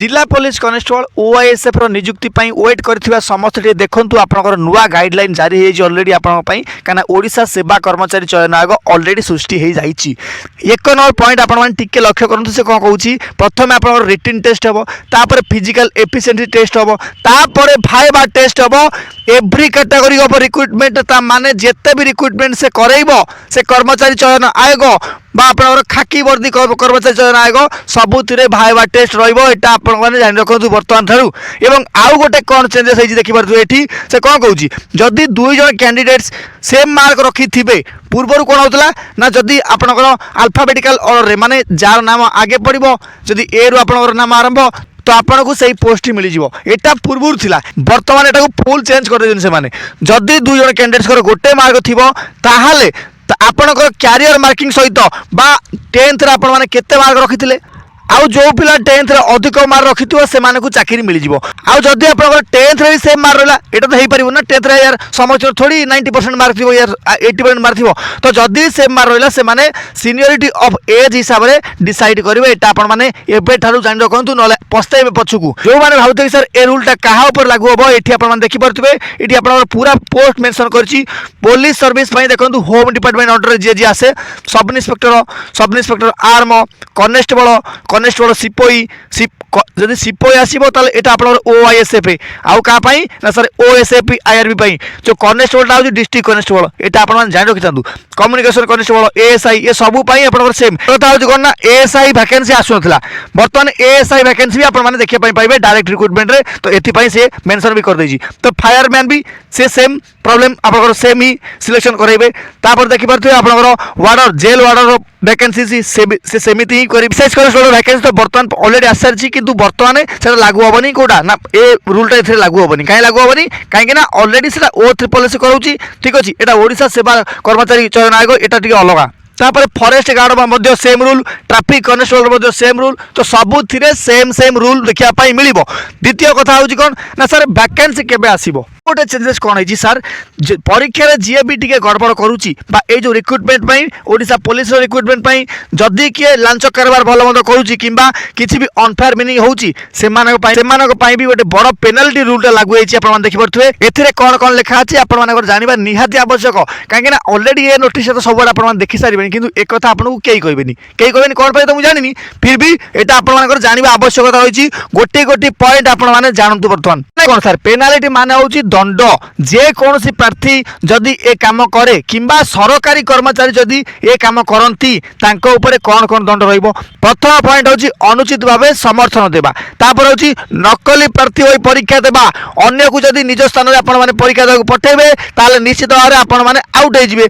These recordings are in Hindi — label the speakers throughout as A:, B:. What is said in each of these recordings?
A: जिला पुलिस कनेस्टेबल ओआईएसएफ नियुक्ति वेट कर समस्त देखूँ आपंकर नुआ गाइडलाइन जारी होलरेडी कहीं ओडिशा सेवा कर्मचारी चयन आयोग अलरेडी सृष्टि हो जाइए। एक नंबर पॉइंट आपके लक्ष्य करूँ से कौन कहूँ प्रथम आप रिटन टेस्ट हम तापर फिजिकल एफिशिएंसी टेस्ट हम तापर भाइबा टेस्ट हम एव्री कैटेगरी ऑफ रिक्रुटमेंट माने जिते भी रिक्रुटमेंट से करइबो से कर्मचारी चयन आयोग बा आपनकर खाकी वर्दी कर्मचारी चयन आयोग सबुथिरे भाइबा टेस्ट रहिबो। एटा आपन माने जानि रखंतु वर्तमान थारु। एवं आउ गोटे कोन चेंजेस होई देखि पारथु एठी से कोन कहूची जदि दुई जण कैंडिडेट्स सेम मार्क रखी थिबे पूर्वर कोन होतला ना जदि आपनकर अल्फाबेटिकल ऑर्डर रे माने जार नाम आगे पड़िबो जदि ए रु आपनकर नाम आरंभ तो आपन को सही पोस्ट ही मिल जाव। एटा पूर्व थिला वर्तमान एटा को फुल चेंज कर देन से माने जदि दुई जण कैंडिडेट्स कर गोटे मार्क थिबो ताहाले आपनकर कैरियर मार्किंग सहित बा 10th रे आपन माने केते मार्क रखिथिले आउ जो पिला 10th रे अधिक मार्क रखिथिबो से माने को चाकरी मिल जिवो। आउ जदि आपनकर 10th रे भी सेम मार्क रहला एटा तो हेई परिबो ना 10th रे यार समझ थोड़ी 90% मार्क थिबो यार 80% मार्क थिबो तो जदि सेम मार्क रहला से माने सीनियरिटी ऑफ एज हिसाब रे डिसाइड करिवे। एटा आपन माने एबे थारु जानि रखंतु नले पस्ताइबे पछुकू जो माने भाउते सर ए रूलटा काहा ऊपर लागू होबो एठी आपन माने देखि परथबे एठी आपन पूरा पोस्ट मेंशन करछि पुलिस सर्विस पई देखंतु होम डिपार्टमेंट अंडर जे जे आसे sub inspector arm constable sepoy जदि सिपोई आसीबो ताले एटा आपन ओआईएसएफ आउ का पई ना सर ओएसएफ आईआरबी पई जो कनेस्टेबल ता डिस्ट्रिक्ट कनेस्टेबल एटा आपन माने जानि रखिथांतु कम्युनिकेशन कनेस्टेबल एएसआई ये सब पई आपन सेम कथा हो कोन ना एएसआई वैकेंसी आसुनथला वर्तमान एएसआई वैकेंसी भी आपन माने देखिया पई पाइबे डायरेक्ट रिक्रुटमेंट रे तो एथि पई से मेंशन भी कर देजी। तो फायरमैन भी से सेम प्रॉब्लम आपन सेम ही सिलेक्शन करइबे। तापर देखि परथि आपन वार्डर जेल वार्डर वैकेंसी से सेमिति ही करी विशेष कर वैकेंसी तो वर्तमान ऑलरेडी आसारछि किंतु वर्तमान सेटा लागू होबनी कोडा ना ए रूलटा एथि लागू होबनी काहे लागू होबनी काहे ना ऑलरेडी सेटा O3 पॉलिसी करूछि ठीक अछि। एटा ओडिशा सेवा कर्मचारी चयन आयोग एटा टिके अलगा तापर फॉरेस्ट गार्ड मध्य सेम रूल ट्रैफिक कनेस्टेबल मध्य सेम रूल तो सबु थिरे सेम रूल देखिया पाई मिलिबो। द्वितीय कथा होछि कोन ना सर वैकेंसी केबे आसीबो गोटे चेंजेस कौन है सर परीक्षा रे जी भी टिके गड़बड़ करूची बा ए जो रिक्रुटमेंट पई ओडिशा पुलिस रिक्रुटमेंट पई जदी किए लांच कारबार भल मन्द करूची किंबा किछि भी अनफेयर मीनिंग होउची सेमानक पई भी गोटे बड़ पेनल्टी रूल लागू होईची आपण माने देखि परथुए एथिरे कोन कोन लिखा अछि आपण मानकर जानिबा निहाती आवश्यक काहे ना ऑलरेडी ए नोटिस तो सब आपण माने देखि सारिबेनी किंतु एक कथा आपन को केई कहबेनी कोन पई तो मु जानिनी फिर भी एटा आपण मानकर जानिबा आवश्यकता होईची गोटे पॉइंट आपण माने जानंतु वर्तमान कोन सर पेनाल्टी माने होउची दंड जे कौन सी प्रार्थी जदि ए काम करे किंबा सरकारी कर्मचारी जदि ए काम करंती तांको ऊपर कौन कौन दंड रहिबो। प्रथम पॉइंट होची अनुचित भावे समर्थन देबा तापर होची नकली प्रार्थी होई परीक्षा देबा अन्य को जदि निज स्थान रे आपण माने परीक्षा देबा पठेबे ताले निश्चित भावे आपण माने आउट हो जिवे।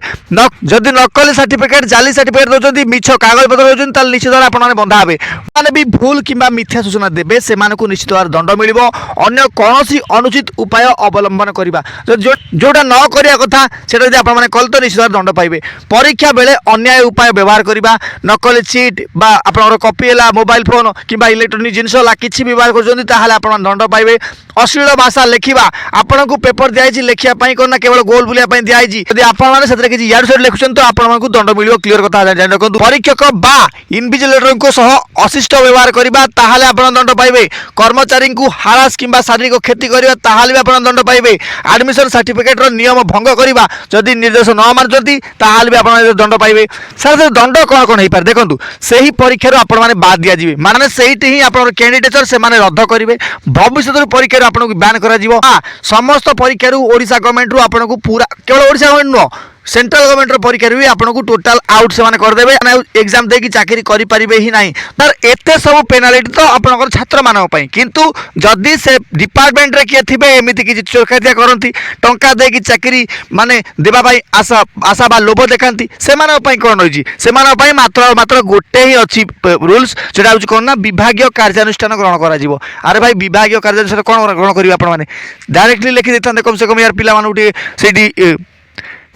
A: जदि नकली सर्टिफिकेट जाली सर्टिफिकेट दोचंती मिछ कागज पत्र दोचंती ताले निश्चित भावे आपण माने बंधा हेबे माने भी भूल किंबा मिथ्या सूचना देबे से माने को निश्चित भावे दंड मिलिबो। अन्य कोनोसी अनुचित उपाय अवलंबन करिबा जोटा न करिया कथा सेटा जदि आपण माने कल तो निश्चित दंड पाइबे। परीक्षा बेले अन्याय उपाय व्यवहार करिबा नकली चीट बा आपनर कॉपी हला मोबाइल फोन किंबा इलेक्ट्रॉनिक जिंस हला किछि व्यवहार करजोंती ताहाले आपण दंड पाइबे। अश्लील भाषा लेखिबा आपण को पेपर दियाइछि लेखिया पई कोन ना केवल गोल बुलिया पई दियाइछि जदि आपण माने सेतरे किछि यार सर लेखुछन तो आपण मानकु दंड मिलियो क्लियर कथा जानि रखंतु। परीक्षक बा इन्विजिलेटर को सह अशिष्ट व्यवहार करिबा ताहाले आपण दंड पाइबे। कर्मचारी को हारास किंबा शारीरिक क्षति करिबा ताहाले आपण दंड पाइबे। एडमिशन सर्टिफिकेट रो नियम भंग करिबा जदि निर्देश न मानजंती ताहाले भी आपण दंड पाइबे। सर दंड कोन कोन हे पार देखंतु सेही परीक्षा रो आपण माने बाद दिया जिवे माने सेहीटी ही आपण कैंडिडेटर से माने रद्द करिवे। भविष्य रो परीक्षा रो आपण को बैन करा जिवो। समस्त परीक्षा रो ओडिशा गवर्नमेंट रो आपण को पूरा केवल ओडिशा गवर्नमेंट नो सेंट्रल गवर्नमेंट रो परीक्षा भी आपन को टोटल आउट से माने कर देबे एग्जाम दे की चाकरी करि परिबे ही नाही। तर एते सब पेनाल्टी तो आपन छात्र मानक पई किंतु जदि से डिपार्टमेंट रे के थिबे एमिति कि चोरकादिया करंती टंका दे की चाकरी माने देबा भाई आशा बा लोभ देखांती से मानक पई कोन होई से मानक पई मात्र गोटे ही अछि रूल्स जेटा होछि कोन ना विभागीय कार्यानुष्ठान ग्रहण करा जिवो। अरे भाई विभागीय कार्यानुष्ठान कोन ग्रहण करिबा आपन माने डायरेक्टली लिखि देथांते कम से कम यार पिला मानु उठी सेडी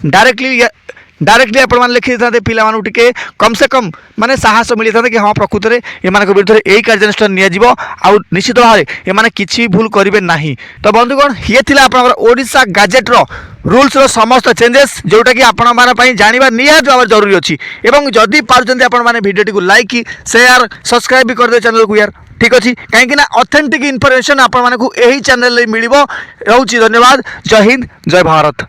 A: डायरेक्टली आपण मान लिखि देते पिला मानु टिके कम से कम माने साहस मिली था कि हाँ प्रकृत में एमान विरुद्ध यही कार्यानुष्ठान निया आ निश्चित भाव में एमाने किछि भूल करिवे नाही। तो बंधुगण ये थिला आपनकर ओडिशा गजेट रो रूल्स रो समस्त चेंजेस जोटा कि आपण माने पई जानिबा निहात भाव जरूरी अछि। एवं जदि पारुचंती आपण माने वीडियो टी को लाइक शेयर सब्सक्राइब भी कर दे चैनल को यार। ठीक अच्छे कहीं ऑथेंटिक इनफॉरमेशन आपण मानक यही चैनल मिल रोचे। धन्यवाद। जय हिंद जय भारत।